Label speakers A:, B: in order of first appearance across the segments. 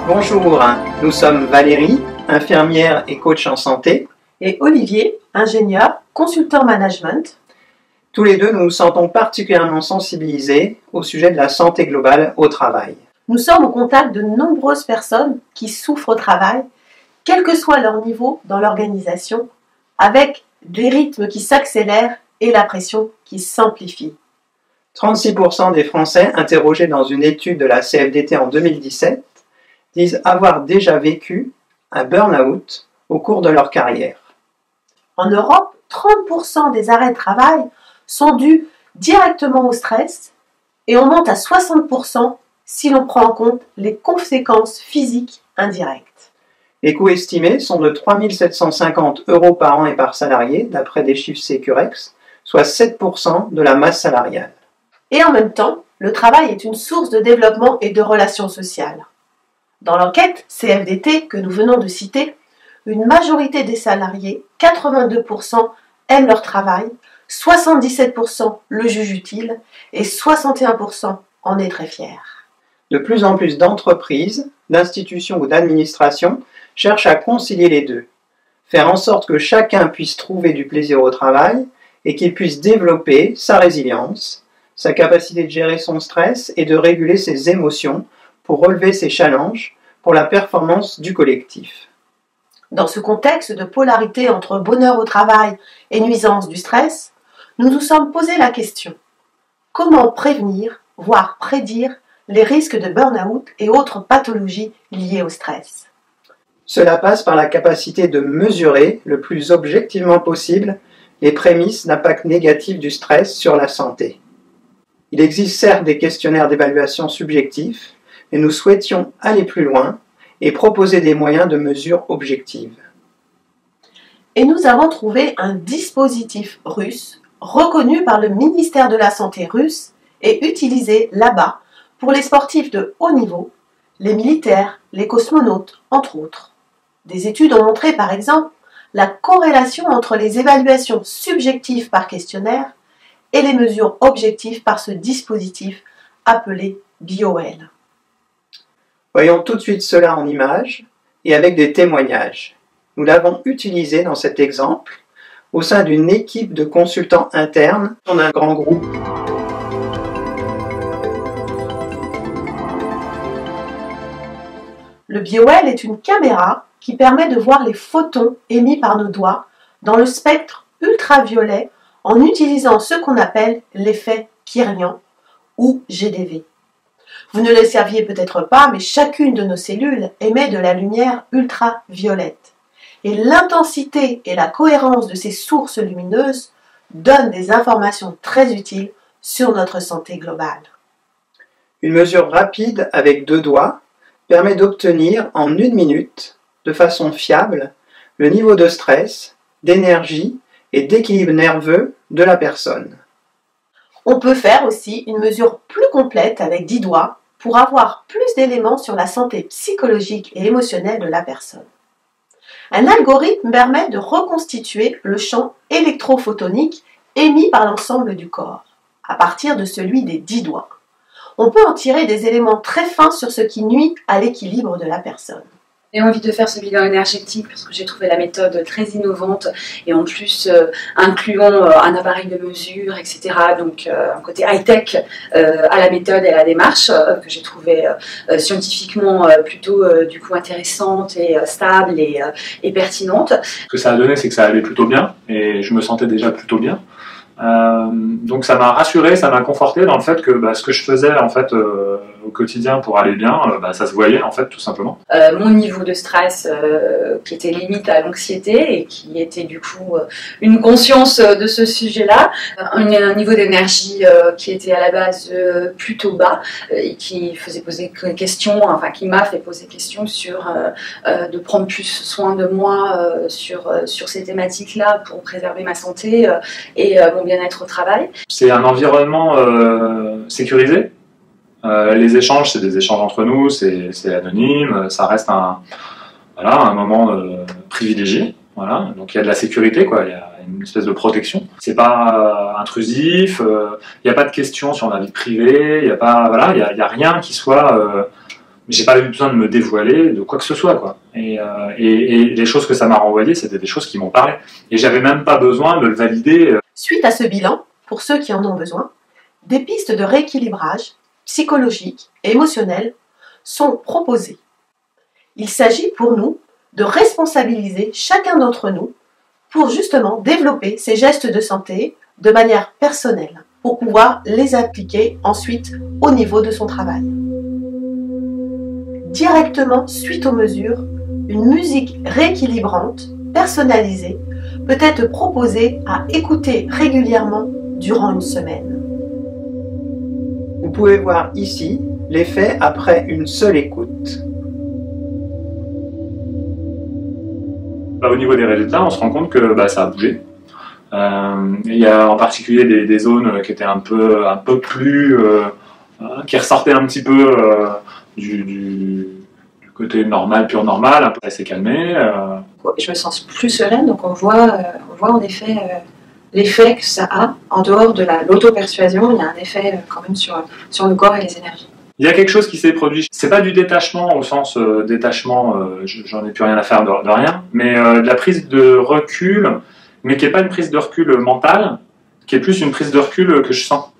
A: Bonjour, nous sommes Valérie, infirmière et coach en santé,
B: et Olivier, ingénieur, consultant management.
A: Tous les deux, nous nous sentons particulièrement sensibilisés au sujet de la santé globale au travail.
B: Nous sommes au contact de nombreuses personnes qui souffrent au travail, quel que soit leur niveau dans l'organisation, avec des rythmes qui s'accélèrent et la pression qui s'amplifie.
A: 36% des Français interrogés dans une étude de la CFDT en 2017 disent avoir déjà vécu un burn-out au cours de leur carrière.
B: En Europe, 30% des arrêts de travail sont dus directement au stress et on monte à 60% si l'on prend en compte les conséquences physiques indirectes.
A: Les coûts estimés sont de 3 750 € par an et par salarié, d'après des chiffres Securex, soit 7% de la masse salariale.
B: Et en même temps, le travail est une source de développement et de relations sociales. Dans l'enquête CFDT que nous venons de citer, une majorité des salariés, 82%, aiment leur travail, 77% le jugent utile et 61% en est très fier.
A: De plus en plus d'entreprises, d'institutions ou d'administrations cherchent à concilier les deux, faire en sorte que chacun puisse trouver du plaisir au travail et qu'il puisse développer sa résilience, sa capacité de gérer son stress et de réguler ses émotions pour relever ses challenges pour la performance du collectif.
B: Dans ce contexte de polarité entre bonheur au travail et nuisance du stress, nous nous sommes posé la question: comment prévenir, voire prédire, les risques de burn-out et autres pathologies liées au stress?
A: Cela passe par la capacité de mesurer le plus objectivement possible les prémices d'impact négatif du stress sur la santé. Il existe certes des questionnaires d'évaluation subjectifs, mais nous souhaitions aller plus loin et proposer des moyens de mesure objectives.
B: Et nous avons trouvé un dispositif russe reconnu par le ministère de la Santé russe et utilisé là-bas pour les sportifs de haut niveau, les militaires, les cosmonautes, entre autres. Des études ont montré par exemple la corrélation entre les évaluations subjectives par questionnaire et les mesures objectives par ce dispositif appelé BioL.
A: Voyons tout de suite cela en images et avec des témoignages. Nous l'avons utilisé dans cet exemple au sein d'une équipe de consultants internes dans un grand groupe.
B: Le BioL est une caméra qui permet de voir les photons émis par nos doigts dans le spectre ultraviolet en utilisant ce qu'on appelle l'effet Kirlian ou GDV. Vous ne le saviez peut-être pas, mais chacune de nos cellules émet de la lumière ultraviolette. Et l'intensité et la cohérence de ces sources lumineuses donnent des informations très utiles sur notre santé globale.
A: Une mesure rapide avec 2 doigts permet d'obtenir en 1 minute, de façon fiable, le niveau de stress, d'énergie et d'équilibre nerveux de la personne.
B: On peut faire aussi une mesure plus complète avec 10 doigts pour avoir plus d'éléments sur la santé psychologique et émotionnelle de la personne. Un algorithme permet de reconstituer le champ électrophotonique émis par l'ensemble du corps, à partir de celui des 10 doigts. On peut en tirer des éléments très fins sur ce qui nuit à l'équilibre de la personne.
C: J'ai envie de faire ce bilan énergétique parce que j'ai trouvé la méthode très innovante et en plus incluant un appareil de mesure, etc. Donc un côté high-tech à la méthode et à la démarche que j'ai trouvé scientifiquement plutôt du coup intéressante et stable et pertinente.
D: Ce que ça a donné, c'est que ça allait plutôt bien et je me sentais déjà plutôt bien. Donc ça m'a rassuré, ça m'a conforté dans le fait que ce que je faisais en fait au quotidien pour aller bien, ça se voyait en fait tout simplement.
C: Mon niveau de stress qui était limite à l'anxiété et qui était du coup une conscience de ce sujet-là, un niveau d'énergie qui était à la base plutôt bas et qui faisait poser questions, enfin qui m'a fait poser questions sur de prendre plus soin de moi sur ces thématiques-là pour préserver ma santé et mon bien-être au travail.
D: C'est un environnement sécurisé. Les échanges, c'est des échanges entre nous, c'est anonyme, ça reste un moment privilégié. Voilà. Donc il y a de la sécurité, quoi. Il y une espèce de protection. C'est pas intrusif, il n'y a pas de questions sur ma vie privée, il n'y a pas, voilà, il y a rien qui soit... j'ai pas eu besoin de me dévoiler de quoi que ce soit, quoi. Et les choses que ça m'a renvoyé, c'était des choses qui m'ont parlé. Et j'avais même pas besoin de le valider.
B: Suite à ce bilan, pour ceux qui en ont besoin, des pistes de rééquilibrage psychologique et émotionnel sont proposées. Il s'agit pour nous de responsabiliser chacun d'entre nous pour justement développer ces gestes de santé de manière personnelle, pour pouvoir les appliquer ensuite au niveau de son travail. Directement suite aux mesures, une musique rééquilibrante, personnalisée, peut être proposée à écouter régulièrement durant une semaine.
A: Vous pouvez voir ici l'effet après une seule écoute.
D: Au niveau des résultats, on se rend compte que ça a bougé. Il y a en particulier des zones qui étaient un peu plus... qui ressortaient un petit peu du côté normal, pur normal, un peu assez calmé.
C: Je me sens plus sereine, donc on voit en effet l'effet que ça a. En dehors de l'auto-persuasion, il y a un effet quand même sur le corps et les énergies.
D: Il y a quelque chose qui s'est produit. C'est pas du détachement au sens détachement, j'en ai plus rien à faire de rien, mais de la prise de recul, mais qui est pas une prise de recul mentale, qui est plus une prise de recul que je sens.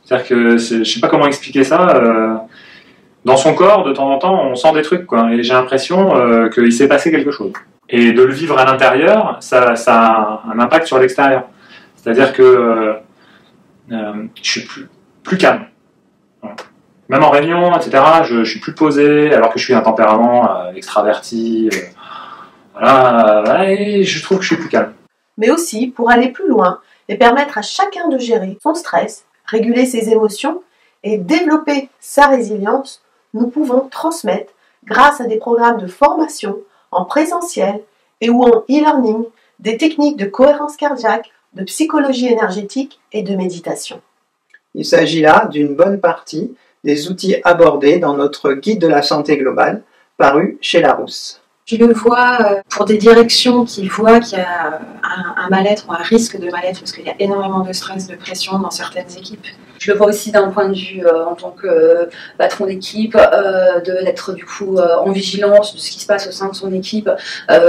D: C'est-à-dire que je sais pas comment expliquer ça. Dans son corps, de temps en temps, on sent des trucs, quoi. Et j'ai l'impression qu'il s'est passé quelque chose. Et de le vivre à l'intérieur, ça a un impact sur l'extérieur. C'est-à-dire que je suis plus calme. Voilà. Même en réunion, etc., je suis plus posé, alors que je suis un tempérament extraverti. Voilà, et je trouve que je suis plus calme.
B: Mais aussi pour aller plus loin et permettre à chacun de gérer son stress, réguler ses émotions et développer sa résilience, nous pouvons transmettre, grâce à des programmes de formation en présentiel et ou en e-learning, des techniques de cohérence cardiaque, de psychologie énergétique et de méditation.
A: Il s'agit là d'une bonne partie des outils abordés dans notre guide de la santé globale, paru chez Larousse.
C: Je le vois pour des directions qui voient qu'il y a un mal-être ou un risque de mal-être, parce qu'il y a énormément de stress, de pression dans certaines équipes. Je le vois aussi d'un point de vue en tant que patron d'équipe, d'être du coup en vigilance de ce qui se passe au sein de son équipe,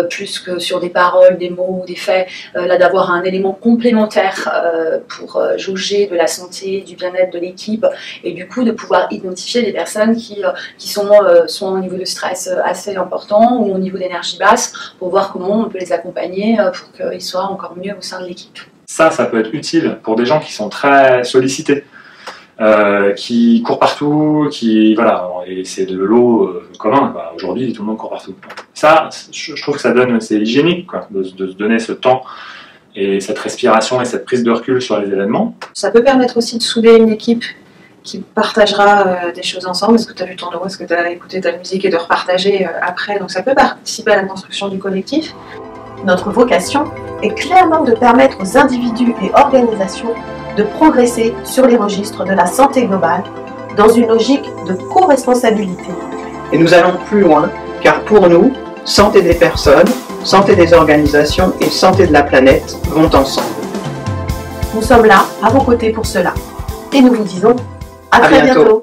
C: plus que sur des paroles, des mots, des faits, là d'avoir un élément complémentaire pour jauger de la santé, du bien-être de l'équipe, et du coup de pouvoir identifier des personnes qui sont soit au niveau de stress assez important ou au niveau d'énergie basse, pour voir comment on peut les accompagner pour qu'ils soient encore mieux au sein de l'équipe.
D: Ça peut être utile pour des gens qui sont très sollicités. Qui court partout, voilà, et c'est le lot commun. Aujourd'hui, tout le monde court partout. Ça, je trouve que c'est hygiénique, quoi, de se donner ce temps et cette respiration et cette prise de recul sur les événements.
C: Ça peut permettre aussi de souder une équipe qui partagera des choses ensemble. Est-ce que tu as vu ton euro, est-ce que tu as écouté ta musique, et de repartager après. Donc ça peut participer à la construction du collectif.
B: Notre vocation est clairement de permettre aux individus et organisations de progresser sur les registres de la santé globale dans une logique de co-responsabilité.
A: Et nous allons plus loin, car pour nous, santé des personnes, santé des organisations et santé de la planète vont ensemble.
B: Nous sommes là, à vos côtés pour cela. Et nous vous disons à très bientôt.